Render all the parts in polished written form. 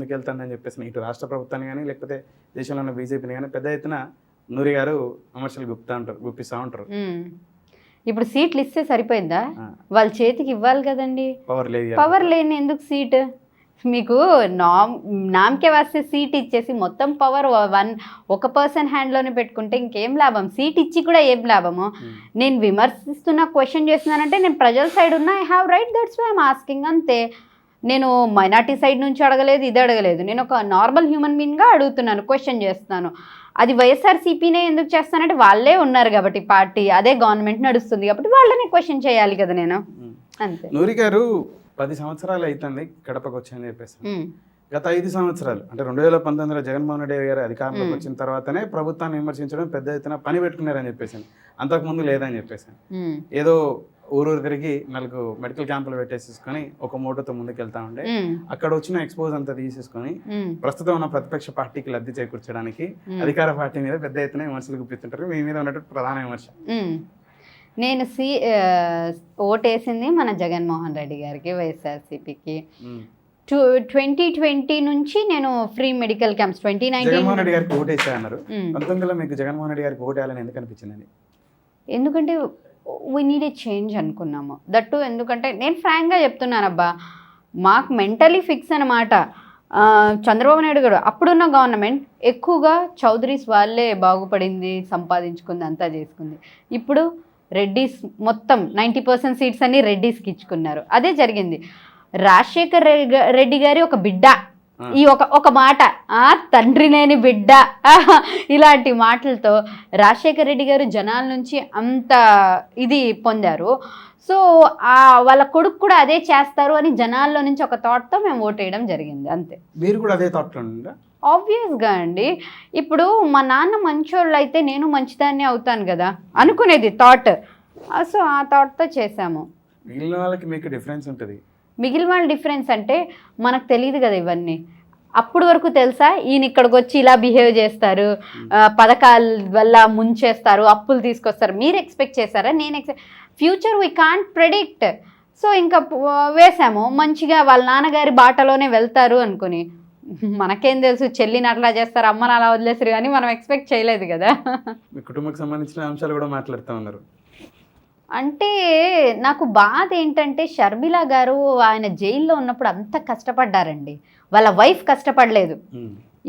ముందుకెళ్తుందని చెప్పేసి ఇటు రాష్ట్ర ప్రభుత్వాన్ని కానీ లేకపోతే దేశంలో ఉన్న బీజేపీని కానీ పెద్ద ఎత్తున నూరి గారు విమర్శలు గుప్పిస్తూ ఉంటారు. ఇప్పుడు సీట్లు ఇస్తే సరిపోయిందా? వాళ్ళ చేతికి ఇవ్వాలి కదండి. పవర్ లేని ఎందుకు సీట్? మీకు నామకే వస్తే సీట్ ఇచ్చేసి మొత్తం పవర్ ఒక పర్సన్ హ్యాండ్లోనే పెట్టుకుంటే ఇంకేం లాభం? సీట్ ఇచ్చి కూడా ఏం లాభము? నేను విమర్శిస్తున్నా, క్వశ్చన్ చేస్తున్నానంటే నేను ప్రజల సైడ్ ఉన్నా, I have right, that's why I'm asking అంతే. నేను మైనార్టీ సైడ్ నుంచి అడగలేదు, ఇది అడగలేదు. నేను ఒక నార్మల్ హ్యూమన్ బీయింగ్గా అడుగుతున్నాను, క్వశ్చన్ చేస్తున్నాను. అది వైఎస్ఆర్సీపీనే ఎందుకు చేస్తానంటే వాళ్ళే ఉన్నారు కాబట్టి, పార్టీ అదే గవర్నమెంట్ నడుస్తుంది కాబట్టి వాళ్ళనే క్వశ్చన్ చేయాలి కదా నేను, అంతే. నూరి గారు 10 సంవత్సరాలు అవుతుంది కడపకు వచ్చని చెప్పేసి. గత 5 సంవత్సరాలు అంటే 2019లో జగన్మోహన్ రెడ్డి గారు అధికారంలోకి వచ్చిన తర్వాతనే ప్రభుత్వాన్ని విమర్శించడం పెద్ద ఎత్తున పని పెట్టుకున్నారని చెప్పేసి, అంతకుముందు లేదని చెప్పేసి ఏదో ఊరు తిరిగి 4 మెడికల్ క్యాంపులు పెట్టేసేసుకొని ఒక మూటతో ముందుకు వెళ్తా ఉండే అక్కడ వచ్చిన ఎక్స్పోజ్ అంతా తీసేసుకొని ప్రస్తుతం ఉన్న ప్రతిపక్ష పార్టీకి లబ్ధి చేకూర్చడానికి అధికార పార్టీ మీద పెద్ద ఎత్తున విమర్శలు గుప్పిస్తుంటారు. మీ మీద ఉన్నట్టు ప్రధాన విమర్శ, నేను ఓటేసింది మన జగన్మోహన్ రెడ్డి గారికి, వైఎస్ఆర్సీపీకి. 2020 నుంచి నేను free medical camps 2019 Jaganmohan Reddy గారికి ఓటేసా అన్నారు. 19లో మీకు జగన్మోహన్ రెడ్డి గారికి ఓటేయాలని ఎందుకు అనిపించిందండి? ఎందుకంటే వీ నీడ్ ఏ చేంజ్ అనుకున్నాము. దట్టు ఎందుకంటే నేను ఫ్రాంక్గా చెప్తున్నాను అబ్బా, మాకు మెంటలీ ఫిక్స్ అనమాట. చంద్రబాబు నాయుడు గారు అప్పుడున్న గవర్నమెంట్ ఎక్కువగా చౌదరీస్ వాళ్ళే బాగుపడింది, సంపాదించుకుంది, అంతా చేసుకుంది. ఇప్పుడు రెడ్డిస్ మొత్తం 90% సీట్స్ అన్ని రెడ్డిస్కి ఇచ్చుకున్నారు. అదే జరిగింది. రాజశేఖర్ రెడ్డి గారి ఒక బిడ్డ, ఈ ఒక మాట, తండ్రి లేని బిడ్డ, ఇలాంటి మాటలతో రాజశేఖర్ రెడ్డి గారు జనాల నుంచి అంత ఇది పొందారు. సో వాళ్ళ కొడుకు కూడా అదే చేస్తారు అని జనాల్లో నుంచి ఒక థాట్తో మేము ఓటేయడం జరిగింది, అంతే. మీరు కూడా అదే థాట్లో ఉందా? ఆబ్వియస్గా అండి. ఇప్పుడు మా నాన్న మంచోళ్ళు అయితే నేను మంచిదాన్ని అవుతాను కదా అనుకునేది థాట్. సో ఆ థాట్తో చేసాము. మిగిలిన వాళ్ళకి మీకు డిఫరెన్స్ ఉంటుంది. మిగిలిన వాళ్ళ డిఫరెన్స్ అంటే మనకు తెలియదు కదా ఇవన్నీ. అప్పుడు వరకు తెలుసా ఈయన ఇక్కడికి వచ్చి ఇలా బిహేవ్ చేస్తారు, పథకాల వల్ల ముంచేస్తారు, అప్పులు తీసుకొస్తారు. మీరు ఎక్స్పెక్ట్ చేశారా? నేను future we can't predict. So ఇంకా వేసాము, మంచిగా వాళ్ళ నాన్నగారి బాటలోనే వెళ్తారు అనుకుని. మనకేం తెలుసు, చెల్లిని అట్లా చేస్తారు, అమ్మని అలా వదిలేసారు, కానీ మనం ఎక్స్పెక్ట్ చేయలేదు కదా. మీ కుటుంబానికి సంబంధించిన అంశాలు కూడా మాట్లాడుతూ ఉన్నారు. అంటే నాకు బాధ ఏంటంటే షర్మిల గారు ఆయన జైల్లో ఉన్నప్పుడు అంత కష్టపడ్డారండి, వాళ్ళ వైఫ్ కష్టపడలేదు.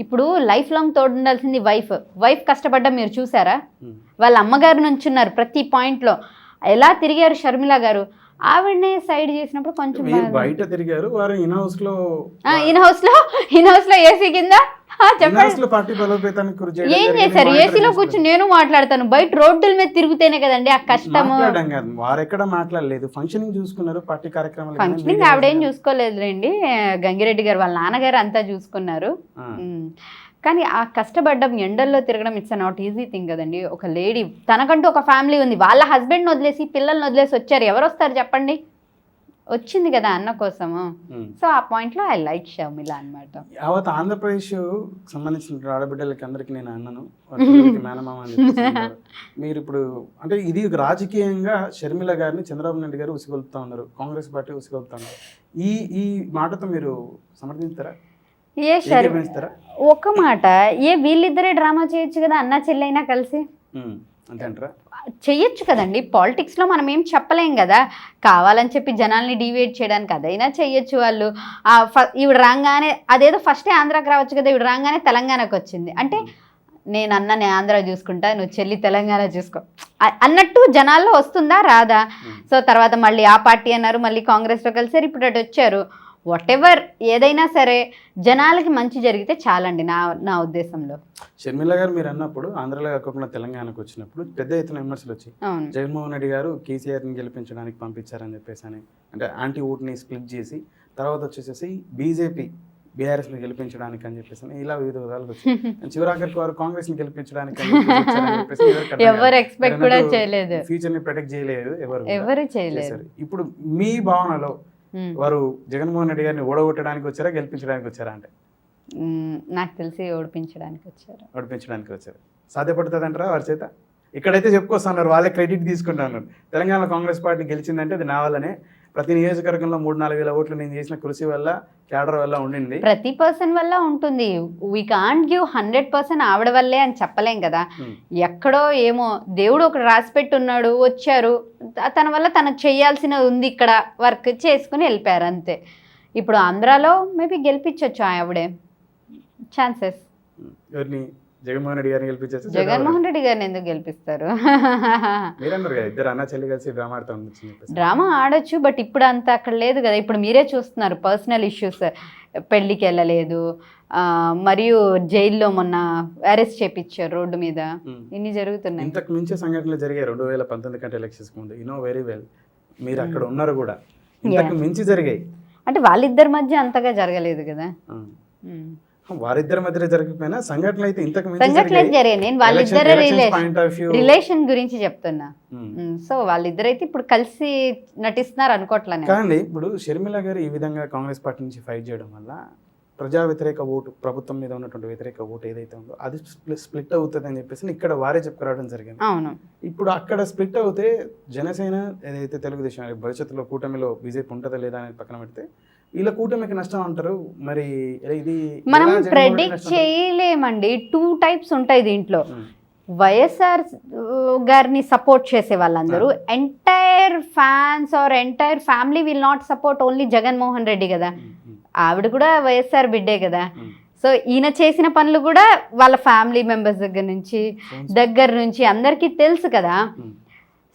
ఇప్పుడు లైఫ్ లాంగ్ తోడుండాల్సింది వైఫ్ కష్టపడ్డా మీరు చూసారా? వాళ్ళ అమ్మగారు నుంచున్నారు ప్రతి పాయింట్లో. ఎలా తిరిగారు షర్మిల గారు, ఆవిడనే సైడ్ చేసినప్పుడు కొంచెం బయట తిరిగారు. వారు ఇన్ హౌస్ లో ఏసీ కింద ఏం చేశారు? ఏసీలో కూర్చుని నేను మాట్లాడతాను, బయట రోడ్డుల మీద తిరుగుతేనే కదండి ఆ కష్టము. వారెక్కడ మాట్లాడలేదు, ఫంక్షనింగ్ చూసుకున్నారు, పార్టీ కార్యక్రమాలు. ఫంక్షనింగ్ ఆవిడేం చూసుకోలేదులేండి, గంగిరెడ్డి గారు వాళ్ళ నాన్నగారు అంతా చూసుకున్నారు. కానీ ఆ కష్టపడ్డం, ఎండల్లో తిరగడం ఇట్స్ నాట్ ఈజీ థింగ్ కదండి. ఒక లేడీ తనకంటూ ఒక ఫ్యామిలీ ఉంది, వాళ్ళ హస్బెండ్ని వదిలేసి పిల్లల్ని వదిలేసి వచ్చారు. ఎవరు వస్తారు చెప్పండి? వచ్చింది కదా అన్న కోసము. సో ఆ పాయింట్లో ఐ లైక్ షర్మిల అనమాట. యావత్ ఆంధ్రప్రదేశ్ సంబంధించిన ఆడబిడ్డలకి అందరికి నేను అన్నను మేనమామ అని మీరు ఇప్పుడు అంటే ఇది రాజకీయంగా షర్మిల గారిని చంద్రబాబు నాయుడు గారు ఉసిగొలుపుతా ఉన్నారు, కాంగ్రెస్ పార్టీ ఉసిగొలుపుతా ఉన్నారు. ఈ మాటతో మీరు సమర్థిస్తారా? ఒక మాట, వీళ్ళిద్దరే డ్రామా చేయొచ్చు కదా, అన్న చెల్లైనా కలిసి చెయ్యొచ్చు కదండి. పాలిటిక్స్లో మనం ఏం చెప్పలేం కదా, కావాలని చెప్పి జనాల్ని డివేట్ చేయడానికి అదైనా చెయ్యొచ్చు వాళ్ళు. ఈవిడ రాగానే అదేదో ఫస్టే ఆంధ్రాకి రావచ్చు కదా, ఈవిడ రాగానే తెలంగాణకు వచ్చింది అంటే నేను ఆంధ్ర చూసుకుంటా, నువ్వు చెల్లి తెలంగాణ చూసుకో అన్నట్టు జనాల్లో వస్తుందా రాదా? సో తర్వాత మళ్ళీ ఆ పార్టీ అన్నారు, మళ్ళీ కాంగ్రెస్లో కలిసారు, ఇప్పుడు అటు వచ్చారు. వాటెవర్ ఏదైనా సరే జనాలకి మంచి జరిగితే చాలండి నా ఉద్దేశంలో. షర్మిల గారు మీరు అన్నప్పుడు ఆంధ్రలో కాకుండా తెలంగాణకు వచ్చినప్పుడు పెద్ద ఎత్తున విమర్శలు వచ్చాయి. జగన్మోహన్ రెడ్డి గారు కేసీఆర్ని గెలిపించడానికి పంపించారని చెప్పేసి అని, అంటే యాంటీ ఓట్ని స్ప్లిట్ చేసి తర్వాత వచ్చేసేసి బీజేపీ బీఆర్ఎస్ని గెలిపించడానికి అని చెప్పేసి ఇలా వివిధ విధాలుగా వచ్చాయి. చివరాఖరికి వారు కాంగ్రెస్ని గెలిపించడానికి ఫ్యూచర్ని ప్రొటెక్ట్ చేయలేదు, ఎవరు చేయలేదు. ఇప్పుడు మీ భావనలో వారు జగన్మోహన్ రెడ్డి గారిని ఓడగొట్టడానికి వచ్చారా, గెలిపించడానికి వచ్చారా? అంటే నాకు తెలిసి ఓడిపించడానికి వచ్చారు. సాధ్యపడుతుంది అంటారా వారి చేత? ఇక్కడైతే చెప్పుకొస్తున్నారు, వాళ్ళే క్రెడిట్ తీసుకుంటున్నారు. తెలంగాణ కాంగ్రెస్ పార్టీ గెలిచిందంటే అది నా వల్లనే, ప్రతి నియోజకవర్గంలో 3-4 వేల ఓట్లు నేను చేసిన కృషి వల్ల క్యాడర్ వల్ల ఉండింది. ప్రతి పర్సన్ వల్ల ఉంటుంది. వీ కాంట్ గివ్ 100% ఆవిడ వల్లే అని చెప్పలేం కదా. ఎక్కడో ఏమో దేవుడు ఒకటి రాసి పెట్టున్నాడు, వచ్చారు, తన వల్ల తనకు చేయాల్సినది ఉంది, ఇక్కడ వర్క్ చేసుకుని వెళ్ళిపోయారు అంతే. ఇప్పుడు ఆంధ్రాలో మేబీ గెలిపించవచ్చు ఆవిడే, ఛాన్సెస్. ఎవరిని? జగన్మోహన్ రెడ్డి గారిని గెలిపించచ్చు. జగన్మోహన్ రెడ్డి గారిని ఎందుకు గెలిపిస్తారు? మీరన్నారు కదా ఇద్దరు అన్న చెల్లి కలిసి డ్రామా ఆడుతూ ఉండొచ్చు. డ్రామా ఆడొచ్చు, బట్ ఇప్పుడు అంత అక్కడ లేదు కదా. ఇప్పుడు మీరే చూస్తున్నారు పర్సనల్ ఇష్యూస్, పెళ్ళికి వెళ్ళలేదు, మరియు జైల్లో మొన్న అరెస్ట్ చేపించారు రోడ్డు మీద, ఇన్ని జరుగుతున్నాయి. ఇంతకు మించే సంఘటనలు జరిగాయి 2019 కంటే ఎలక్షన్స్ ముందు. యు నో వెరీ వెల్, మీరు అక్కడ ఉన్నారు కూడా. ఇంతకు మించి జరిగాయి అంటే వాళ్ళిద్దరి మధ్య అంతగా జరగలేదు కదా. వారిద్దరి మధ్య జరగకపోయినా సంఘటనలు అయితే ఇంతకు మించి సంఘటనలు జరిగాయి. నేను వాళ్ళిద్దరు రిలేషన్ గురించి చెప్తున్నా. సో వాళ్ళిద్దరైతే ఇప్పుడు కలిసి నటిస్తున్నారు అనుకోవట్లేదు. కానీ ఇప్పుడు షర్మిల గారు ఈ విధంగా కాంగ్రెస్ పార్టీ నుంచి ఫైట్ చేయడం వల్ల ప్రజా వ్యతిరేక ఓటు, ప్రభుత్వం మీద ఉన్నటువంటి వ్యతిరేక ఓటు ఏదైతే ఉందో అది స్ప్లిట్ అవుతుంది అని చెప్పేసి ఇక్కడ వారే చెప్పుకురావడం జరిగింది. అవును. ఇప్పుడు అక్కడ స్ప్లిట్ అవుతే జనసేన ఏదైతే తెలుగుదేశం భవిష్యత్తులో కూటమిలో బీజేపీ ఉంటుందా లేదా అనేది పక్కన పెడితే వీళ్ళ కూటమికి నష్టం అంటారు. మరి ఇది మనం ప్రెడిక్ట్ చేయలేమండి. 2 టైప్స్ ఉంటాయి దీంట్లో. వైఎస్ఆర్ గారిని సపోర్ట్ చేసే వాళ్ళందరూ entire fans or entire family will not support only జగన్మోహన్ రెడ్డి కదా. ఆవిడ కూడా వైఎస్ఆర్ బిడ్డే కదా. సో ఈయన చేసిన పనులు కూడా వాళ్ళ ఫ్యామిలీ మెంబర్స్ దగ్గర నుంచి అందరికీ తెలుసు కదా.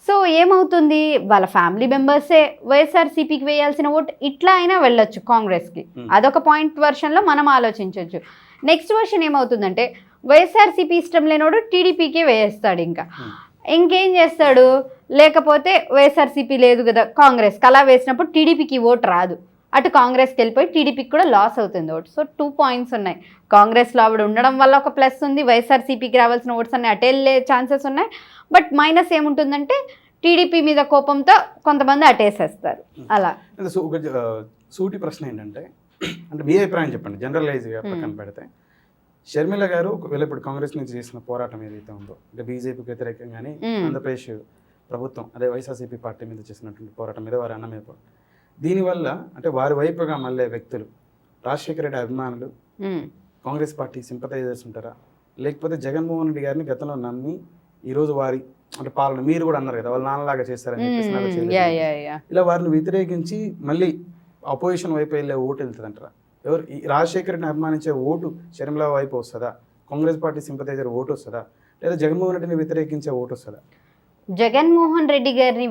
సో ఏమవుతుంది, వాళ్ళ ఫ్యామిలీ మెంబర్సే వైఎస్ఆర్సీపీకి వేయాల్సిన ఓటు ఇట్లా అయినా వెళ్ళొచ్చు కాంగ్రెస్కి. అదొక పాయింట్ వర్షన్లో మనం ఆలోచించవచ్చు. నెక్స్ట్ వర్షన్ ఏమవుతుందంటే వైఎస్ఆర్సీపీ ఇష్టం లేనోడు టీడీపీకే వేయేస్తాడు. ఇంకేం చేస్తాడు, లేకపోతే వైఎస్ఆర్సీపీ లేదు కదా కాంగ్రెస్కి, అలా వేసినప్పుడు టీడీపీకి ఓటు రాదు, అటు కాంగ్రెస్కి వెళ్ళిపోయి టీడీపీకి కూడా లాస్ అవుతుంది ఓటు. సో 2 పాయింట్స్ ఉన్నాయి. కాంగ్రెస్లో ఆవిడ ఉండడం వల్ల ఒక ప్లస్ ఉంది, వైఎస్ఆర్సీపీకి రావాల్సిన ఓట్స్ అన్నీ అటు వెళ్ళే ఛాన్సెస్ ఉన్నాయి. బట్ మైనస్ ఏముంటుందంటే టీడీపీ మీద కోపంతో కొంతమంది అటేసేస్తారు. అలా సూటి ప్రశ్న ఏంటంటే, అంటే మీ అభిప్రాయం చెప్పండి, జనరలైజ్గా పక్కన పెడితే షర్మిల గారు ఒకవేళ ఇప్పుడు కాంగ్రెస్ నుంచి చేసిన పోరాటం ఏదైతే ఉందో, అంటే బీజేపీకి వ్యతిరేకంగానే ఆంధ్రప్రదేశ్ ప్రభుత్వం అదే వైఎస్ఆర్సీపీ పార్టీ మీద చేసినటువంటి పోరాటం మీద వారి అన్నమే దీనివల్ల అంటే వారి వైపుగా మళ్ళీ వ్యక్తులు రాజశేఖర రెడ్డి అభిమానులు కాంగ్రెస్ పార్టీ సింపథైజర్స్ ఉంటారా, లేకపోతే జగన్మోహన్ రెడ్డి గారిని గతంలో నమ్మి ఈరోజు వారి అంటే పాలన మీరు కూడా అన్నారు కదా వాళ్ళు నాన్నలాగా చేస్తారని చెప్పేసి ఇలా వారిని వ్యతిరేకించి మళ్ళీ అపోజిషన్ వైపు వెళ్ళే ఓటు వెళ్తుంది అంటారా? ఎవరు రాజశేఖర రెడ్డిని అభిమానించే ఓటు షర్మిల వైపు వస్తుందా, కాంగ్రెస్ పార్టీ సింపథైజర్ ఓటు వస్తుందా, లేదా జగన్మోహన్ రెడ్డిని వ్యతిరేకించే ఓటు వస్తుందా? జగన్మోహన్ రెడ్డి గారిని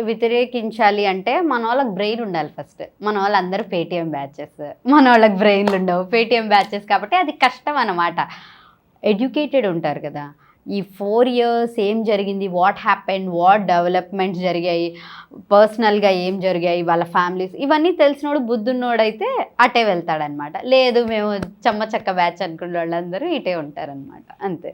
వ్యతిరేకించాలి అంటే మన వాళ్ళకి బ్రెయిన్ ఉండాలి ఫస్ట్. మన వాళ్ళందరూ పేటీఎం బ్యాచెస్, మన వాళ్ళకి బ్రెయిన్లు ఉండవు, పేటీఎం బ్యాచెస్, కాబట్టి అది కష్టం అన్నమాట. ఎడ్యుకేటెడ్ ఉంటారు కదా. ఈ 4 years ఏం జరిగింది, వాట్ హ్యాపెండ్, వాట్ డెవలప్మెంట్స్ జరిగాయి, పర్సనల్గా ఏం జరిగాయి, వాళ్ళ ఫ్యామిలీస్, ఇవన్నీ తెలిసినోడు బుద్ధున్నోడైతే అటే వెళ్తాడనమాట. లేదు మేము చెమ్మచక్క బ్యాచ్ అనుకున్న వాళ్ళందరూ ఇటే ఉంటారనమాట, అంతే.